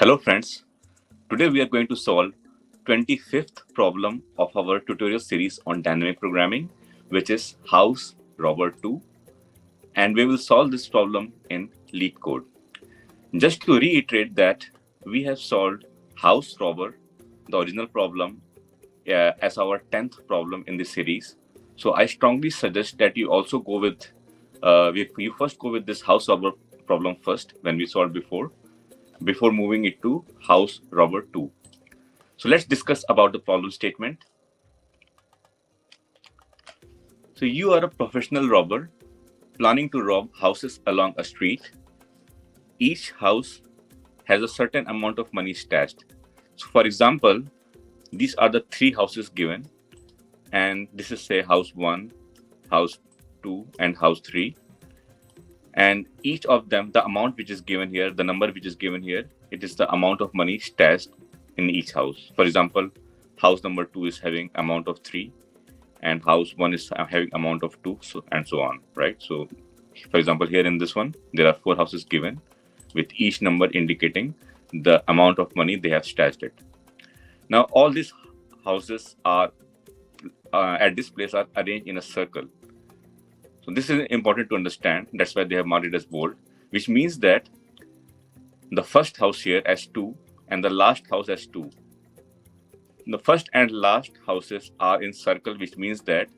Hello friends, today we are going to solve 25th problem of our tutorial series on dynamic programming, which is House Robber 2, and we will solve this problem in LeetCode. Just to reiterate that we have solved House Robber, the original problem, as our 10th problem in this series. So I strongly suggest that you also go with, you first go with this House Robber problem first when we solved before moving it to House Robber 2. So let's discuss about the problem statement. So you are a professional robber planning to rob houses along a street. Each house has a certain amount of money stashed. So for example, these are the three houses given, and this is say house 1, house 2, and house 3. And each of them, the amount which is given here, the number which is given here, it is the amount of money stashed in each house. For example, house number 2 is having amount of 3, and house 1 is having amount of 2, so and so on, right? So for example, here in this one, there are 4 houses given with each number indicating the amount of money they have stashed it. Now all these houses are at this place are arranged in a circle. So this is important to understand. That's why they have marked it as bold, which means that the first house here as 2 and the last house as 2. The first and last houses are in circle, which means that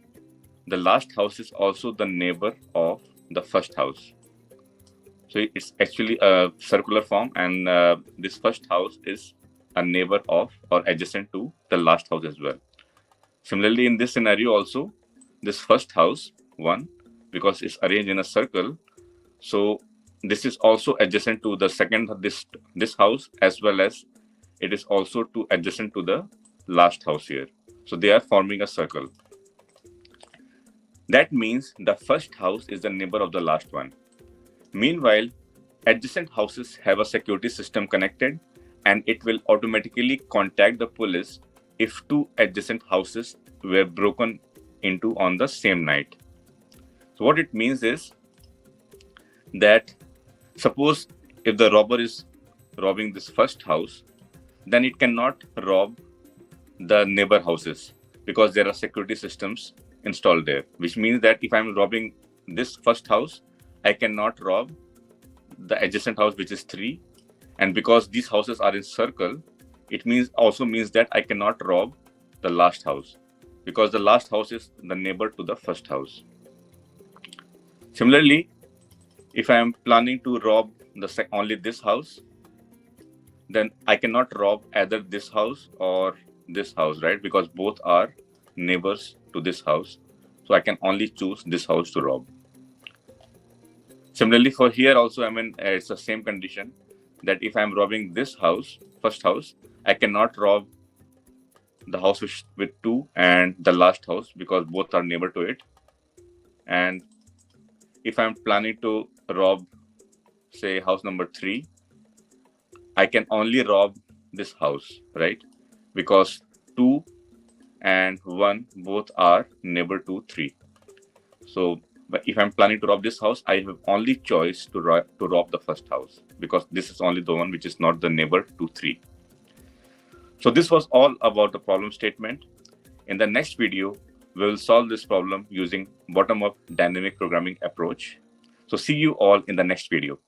the last house is also the neighbor of the first house. So it's actually a circular form, and this first house is a neighbor of or adjacent to the last house as well. Similarly, in this scenario also, this first house 1, because it's arranged in a circle, so this is also adjacent to the second this house, as well as it is also adjacent to the last house here. So they are forming a circle. That means the first house is the neighbor of the last one. Meanwhile, adjacent houses have a security system connected, and it will automatically contact the police if 2 adjacent houses were broken into on the same night. So what it means is that suppose if the robber is robbing this first house, then it cannot rob the neighbor houses because there are security systems installed there, which means that if I'm robbing this first house, I cannot rob the adjacent house, which is 3. And because these houses are in circle, it also means that I cannot rob the last house because the last house is the neighbor to the first house. Similarly, if I am planning to rob only this house, then I cannot rob either this house or this house, right? Because both are neighbors to this house. So I can only choose this house to rob. Similarly, for here also, it's the same condition that if I'm robbing this house, first house, I cannot rob the house with 2 and the last house because both are neighbor to it. And if I'm planning to rob, say, house number 3, I can only rob this house, right? Because 2 and 1 both are neighbor to 3. So but if I'm planning to rob this house, I have only choice to rob the first house because this is only the one which is not the neighbor to 3. So this was all about the problem statement. In the next video, we will solve this problem using bottom-up dynamic programming approach. So see you all in the next video.